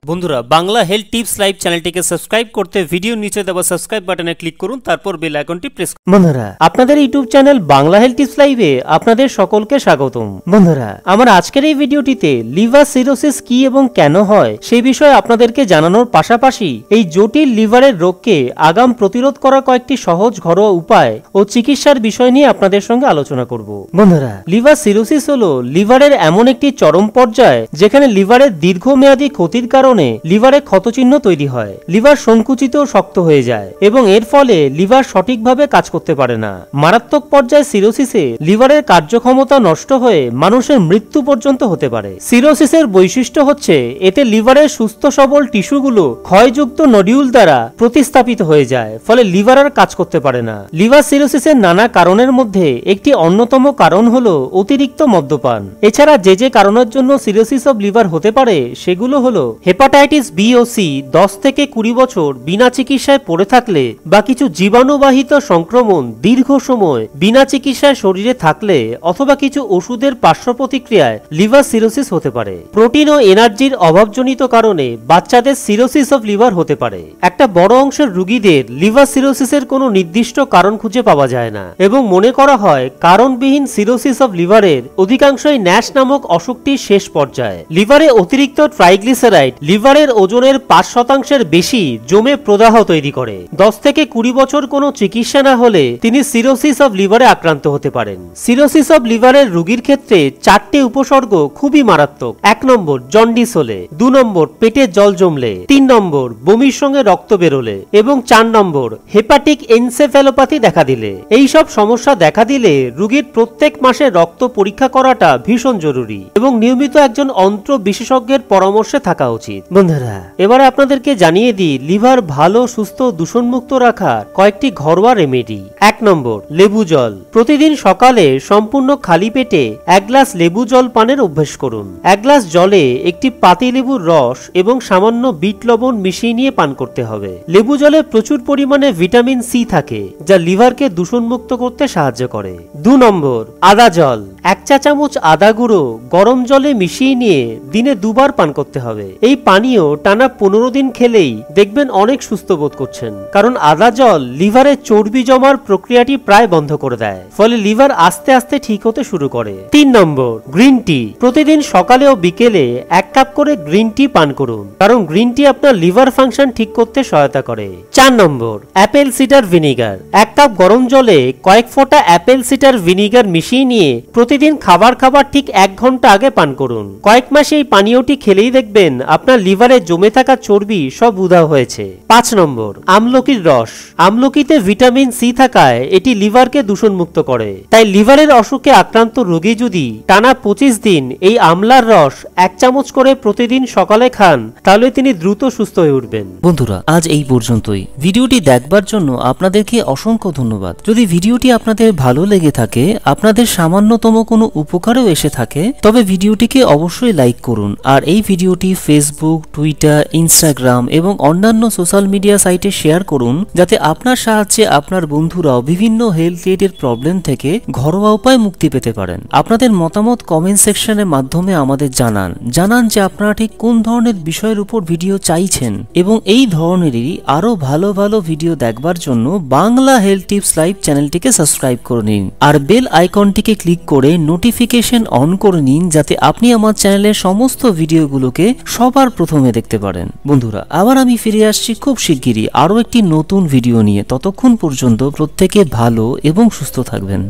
বন্ধুরা Bangla health tips live চ্যানেলটিকে subscribe করতে ভিডিও নিচে দেওয়া সাবস্ক্রাইব বাটনে ক্লিক করুন, তারপর বেল আইকনটি প্রেস করুন। বন্ধুরা আপনাদের YouTube channel Bangla health tips লাইভে আপনাদের সকলকে স্বাগতম। বন্ধুরা আমার আজকের এই ভিডিওটিতে লিভার সিরোসিস কি এবং কেন হয় সেই বিষয়ে আপনাদেরকে জানানোর পাশাপাশি এই জটিল লিভারের রোগকে আগাম প্রতিরোধ করার কয়েকটি সহজ ঘরোয়া উপায় ও চিকিৎসার বিষয় নিয়ে আপনাদের সঙ্গে আলোচনা করব। বন্ধুরা লিভার সিরোসিস হলো লিভারের এমন একটি চরম পর্যায় যেখানে লিভারের দীর্ঘমেয়াদী ক্ষতির কারণে লিভারে ক্ষতচিহ্ন তৈরি হয়, লিভার সংকুচিত ও শক্ত হয়ে যায় এবং এর ফলে লিভার সঠিকভাবে কাজ করতে পারে না। মারাত্মক পর্যায়ে সিরোসিসে লিভারের কার্যক্ষমতা নষ্ট হয়ে মানুষের মৃত্যু পর্যন্ত হতে পারে। সিরোসিসের বৈশিষ্ট্য হচ্ছে এতে লিভারের সুস্থ সবল টিস্যুগুলো ক্ষয়যুক্ত নডিউল দ্বারা প্রতিস্থাপিত হয়ে যায়, ফলে লিভার আর কাজ করতে পারে না। লিভার সিরোসিসের নানা কারণের মধ্যে একটি অন্যতম কারণ হলো অতিরিক্ত মদ্যপান। এছাড়া যে কারণের জন্য সিরোসিস অব লিভার হতে পারে সেগুলো হলো হেপাটাইটিস বি ও সি 10 থেকে 20 বছর বিনা চিকিৎসায় পড়ে থাকলে বা কিছু জীবাণুবাহিত সংক্রমণ দীর্ঘ সময় বিনা চিকিৎসায় শরীরে থাকলে অথবা কিছু ওষুধের পার্শ্ব প্রতিক্রিয়ায় লিভার সিরোসিস হতে পারে। প্রোটিন ও এনার্জির অভাবজনিত কারণে বাচ্চাদের সিরোসিস অব লিভার হতে পারে। একটা বড় অংশের রোগীদের লিভার সিরোসিসের কোনো নির্দিষ্ট কারণ খুঁজে পাওয়া যায় না এবং মনে করা হয় কারণবিহীন সিরোসিস অব লিভারের অধিকাংশই ন্যাশ নামক অসুখটির শেষ পর্যায়ে। লিভারে অতিরিক্ত ট্রাইগ্লিসারাইড লিভারের ওজনের 5% বেশি জমে প্রদাহ তৈরি করে। 10 থেকে 20 বছর কোনো চিকিৎসা না হলে তিনি সিরোসিস অব লিভারে আক্রান্ত হতে পারেন। সিরোসিস অব লিভারের রোগীর ক্ষেত্রে 4টে উপসর্গ খুবই মারাত্মক। 1 নম্বর জন্ডিস হলে, 2 নম্বর পেটে জল জমলে, 3 নম্বর বমির সঙ্গে রক্ত বেরোলে এবং 4 নম্বর হেপাটিক এনসেফ্যালোপ্যাথি দেখা দিলে। এই সব সমস্যা দেখা দিলে রোগীর প্রত্যেক মাসে রক্ত পরীক্ষা করাটা ভীষণ জরুরি এবং নিয়মিত একজন অন্ত্র বিশেষজ্ঞের পরামর্শে থাকা উচিত। বন্ধুরা এবারে আপনাদেরকে জানিয়ে দিই লিভার ভালো সুস্থ দূষণমুক্ত রাখার কয়েকটি ঘরোয়া রেমেডি। 1 নম্বর লেবু জল। প্রতিদিন সকালে সম্পূর্ণ খালি পেটে 1 গ্লাস লেবু জল পানের অভ্যাস করুন। 1 গ্লাস জলে একটি পাতিলেবুর রস এবং সামান্য বিট লবণ মিশিয়ে নিয়ে পান করতে হবে। লেবু জলে প্রচুর পরিমাণে ভিটামিন সি থাকে যা লিভারকে দূষণমুক্ত করতে সাহায্য করে। 2 নম্বর আদা জল। 1 চা চামচ আদা গুঁড়ো গরম জলে মিশিয়ে নিয়ে দিনে 2 বার পান করতে হবে। এই পানীয় টানা 15 দিন খেলেই দেখবেন অনেক সুস্থ বোধ করছেন, কারণ আদা জল লিভারে চর্বি জমার প্রক্রিয়াটি প্রায় বন্ধ করে দেয়, ফলে লিভার আস্তে আস্তে ঠিক হতে শুরু করে। 3 নম্বর গ্রিন টি। প্রতিদিন সকালে ও বিকেলে 1 কাপ করে গ্রিন টি পান করুন, কারণ গ্রিন টি আপনার লিভার ফাংশন ঠিক করতে সহায়তা করে। 4 নম্বর অ্যাপেল সিডার ভিনিগার। 1 কাপ গরম জলে কয়েক ফোঁটা অ্যাপেল সিডার ভিনিগার মিশিয়ে নিয়ে প্রতিদিন খাবার ঠিক 1 ঘন্টা আগে পান করুন। কয়েক মাসে এই পানীয়টি খেলেই দেখবেন আপনার লিভারে জমে থাকা চর্বি সব উধাও হয়েছে। 5 নম্বর আমলকির রস। আমলকিতে ভিটামিন সি থাকায় এটি লিভারকে দূষণমুক্ত করে, তাই লিভারের অসুখে আক্রান্ত রোগী যদি টানা 25 দিন এই আমলার রস 1 চামচ করে প্রতিদিন সকালে খান তাহলে তিনি দ্রুত সুস্থ হয়ে উঠবেন। বন্ধুরা আজ এই পর্যন্তই। ভিডিওটি দেখবার জন্য আপনাদেরকে অসংখ্য ধন্যবাদ। যদি ভিডিওটি আপনাদের ভালো লেগে থাকে, আপনাদের সামান্যতম কোনো উপকারও এসে থাকে, তবে ভিডিওটিকে অবশ্যই লাইক করুন আর এই ভিডিওটি ফেসবুক, টুইটার, ইনস্টাগ্রাম এবং অন্যান্য সোশ্যাল মিডিয়া সাইটে শেয়ার করুন, যাতে আপনার সাহায্যে আপনার বন্ধুরাও বিভিন্ন হেলথ রিলেটেড প্রবলেম থেকে ঘরোয়া উপায় মুক্তি পেতে পারেন। আপনাদের মতামত কমেন্ট সেকশনের মাধ্যমে আমাদের জানান যে আপনারা ঠিক কোন ধরনের বিষয়ের উপর ভিডিও চাইছেন, এবং এই ধরনেরই আরো ভালো ভিডিও দেখবার জন্য বাংলা হেলথ টিপস লাইভ চ্যানেলটিকে সাবস্ক্রাইব করে নিন আর বেল আইকনটিকে ক্লিক করে নোটিফিকেশন অন করে নিন, যাতে আপনি আমার চ্যানেলের সমস্ত ভিডিওগুলোকে সবার প্রথমে দেখতে পারেন। বন্ধুরা আবার আমি ফিরে আসছি খুব শিগগিরই আরো একটি নতুন ভিডিও নিয়ে। ততক্ষণ পর্যন্ত প্রত্যেকে ভালো এবং সুস্থ থাকবেন।